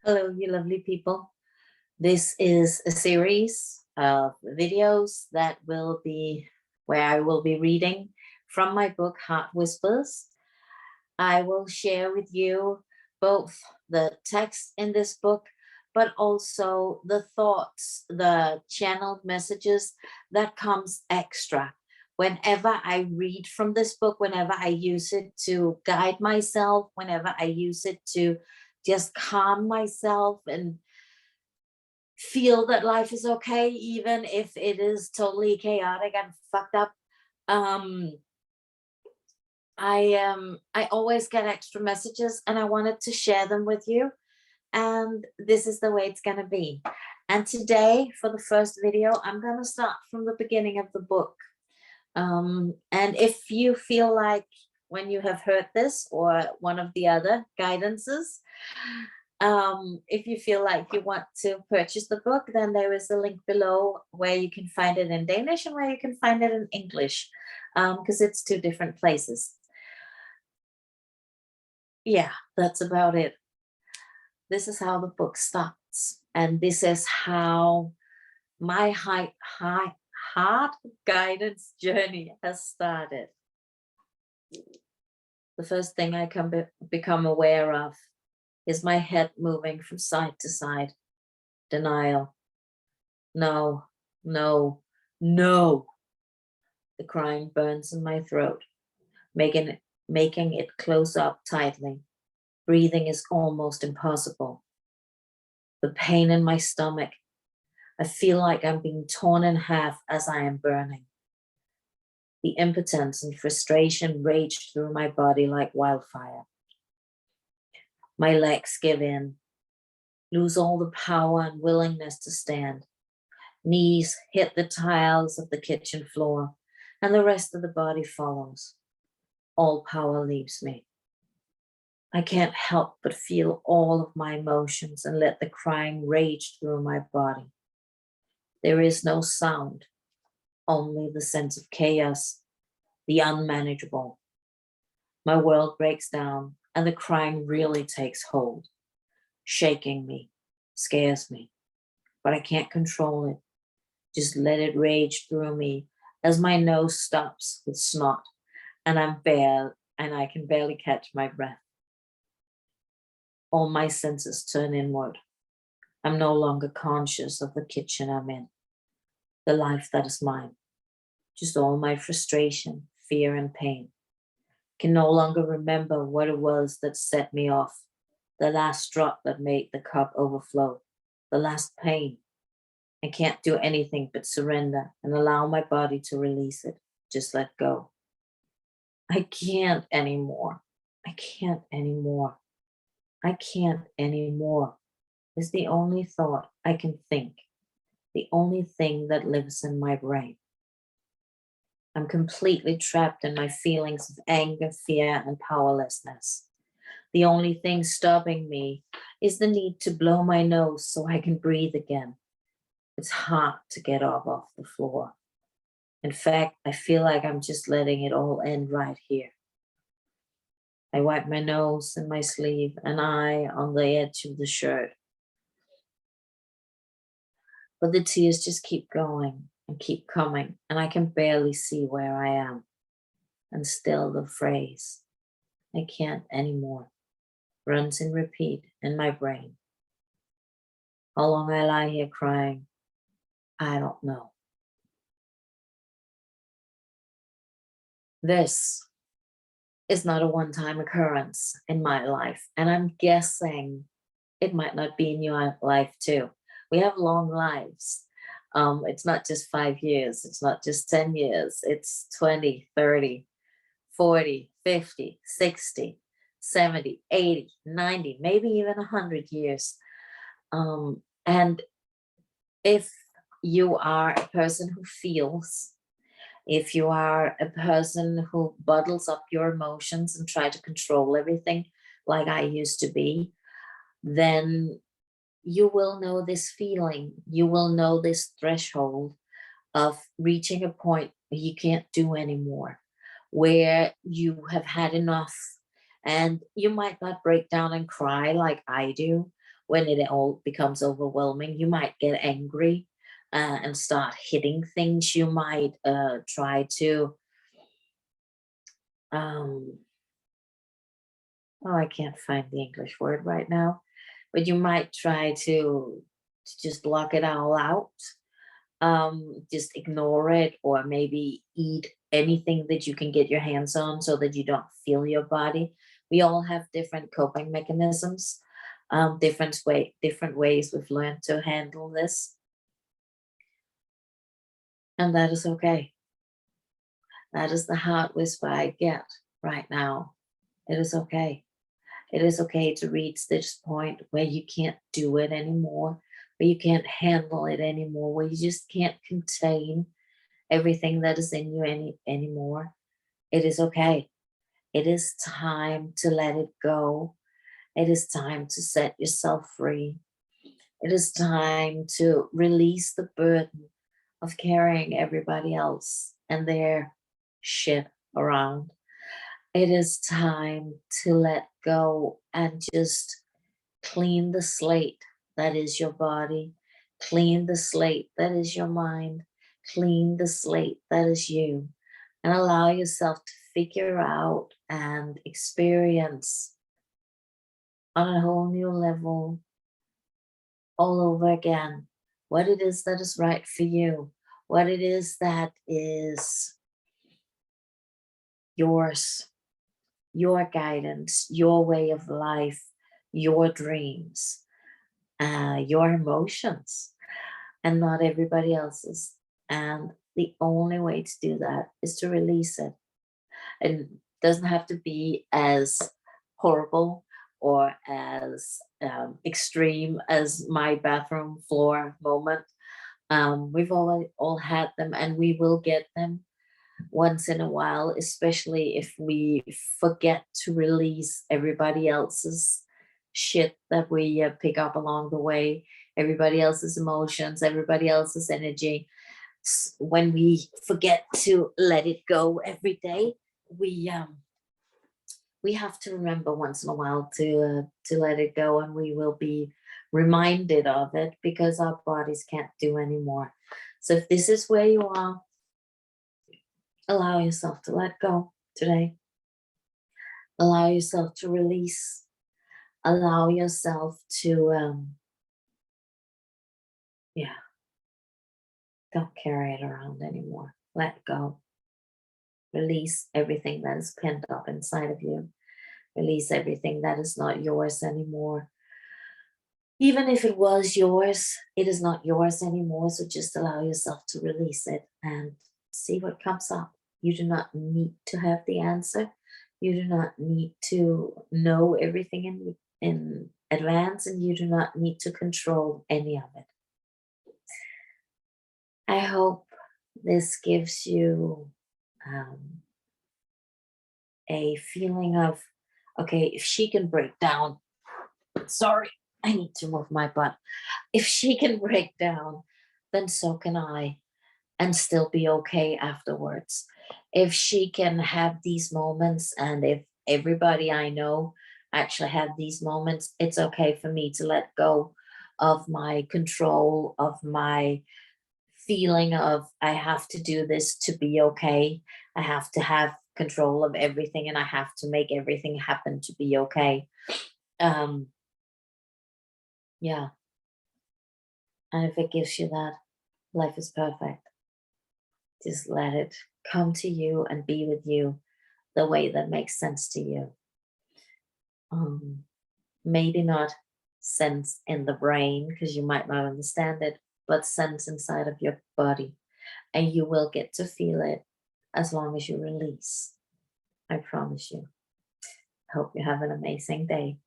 Hello, you lovely people. This is a series of videos that will be where I will be reading from my book, Heart Whispers. I will share with you both the text in this book, but also the thoughts, the channeled messages that comes extra. Whenever I read from this book, whenever I use it to guide myself, whenever I use it to just calm myself and feel that life is okay, even if it is totally chaotic and fucked up. Um, I always get extra messages and I wanted to share them with you. And this is the way it's gonna be. And today, for the first video, I'm gonna start from the beginning of the book. And if you feel like when you have heard this or one of the other guidances, if you feel like you want to purchase the book, then there is a link below where you can find it in Danish and where you can find it in English, because it's two different places. Yeah, that's about it. This is how the book starts, and this is how my heart guidance journey has started. The first thing I can become aware of is my head moving from side to side. Denial. No, no, no. The crying burns in my throat, making it close up tightly. Breathing is almost impossible. The pain in my stomach. I feel like I'm being torn in half as I am burning. The impotence and frustration rage through my body like wildfire. My legs give in, lose all the power and willingness to stand. Knees hit the tiles of the kitchen floor, and the rest of the body follows. All power leaves me. I can't help but feel all of my emotions and let the crying rage through my body. There is no sound, only the sense of chaos, the unmanageable. My world breaks down and the crying really takes hold, shaking me, scares me, but I can't control it. Just let it rage through me as my nose stops with snot and I can barely catch my breath. All my senses turn inward. I'm no longer conscious of the kitchen I'm in, the life that is mine. Just all my frustration, fear, and pain. Can no longer remember what it was that set me off, the last drop that made the cup overflow, the last pain. I can't do anything but surrender and allow my body to release it. Just let go. I can't anymore. I can't anymore. I can't anymore is the only thought I can think, the only thing that lives in my brain. I'm completely trapped in my feelings of anger, fear, and powerlessness. The only thing stopping me is the need to blow my nose so I can breathe again. It's hard to get up off the floor. In fact, I feel like I'm just letting it all end right here. I wipe my nose and my sleeve and eye on the edge of the shirt. But the tears just keep going and keep coming, and I can barely see where I am. And still the phrase, I can't anymore, runs in repeat in my brain. How long I lie here crying, I don't know. This is not a one-time occurrence in my life, and I'm guessing it might not be in your life too. We have long lives. It's not just 5 years, it's not just 10 years, it's 20, 30, 40, 50, 60, 70, 80, 90, maybe even 100 years. And if you are a person who feels, if you are a person who bottles up your emotions and try to control everything like I used to be, then you will know this feeling. You will know this threshold of reaching a point where you can't do anymore, where you have had enough. And you might not break down and cry like I do, when it all becomes overwhelming, you might get angry and start hitting things. You might try to, um, oh, I can't find the English word right now, but you might try to just block it all out, just ignore it, or maybe eat anything that you can get your hands on so that you don't feel your body. We all have different coping mechanisms, different ways we've learned to handle this, and that is okay. That is the heart whisper I get right now. It is okay. It is okay to reach this point where you can't do it anymore, where you can't handle it anymore, where you just can't contain everything that is in you anymore. It is okay. It is time to let it go. It is time to set yourself free. It is time to release the burden of carrying everybody else and their shit around. It is time to let go and just clean the slate that is your body, clean the slate that is your mind, clean the slate that is you, and allow yourself to figure out and experience on a whole new level all over again what it is that is right for you, what it is that is yours, your guidance, your way of life, your dreams, your emotions, and not everybody else's. And the only way to do that is to release it. It doesn't have to be as horrible or as extreme as my bathroom floor moment. We've all had them, and we will get them once in a while, especially if we forget to release everybody else's shit that we pick up along the way, everybody else's emotions, everybody else's energy. When we forget to let it go every day, we um we have to remember once in a while to let it go, and we will be reminded of it because our bodies can't do anymore. So if this is where you are, allow yourself to let go today. Allow yourself to release. Allow yourself to, yeah, don't carry it around anymore. Let go. Release everything that is pent up inside of you. Release everything that is not yours anymore. Even if it was yours, it is not yours anymore. So just allow yourself to release it and see what comes up. You do not need to have the answer. You do not need to know everything in advance, and you do not need to control any of it. I hope this gives you um, a feeling of, okay, if she can break down, sorry, I need to move my butt. If she can break down, then so can I, and still be okay afterwards. If she can have these moments, and if everybody I know actually have these moments, it's okay for me to let go of my control, of my feeling of I have to do this to be okay. I have to have control of everything, and I have to make everything happen to be okay. Um, yeah. And if it gives you that, life is perfect. Just let it come to you and be with you the way that makes sense to you. Um, Maybe not sense in the brain because you might not understand it, but sense inside of your body. And you will get to feel it as long as you release. I promise you. Hope you have an amazing day.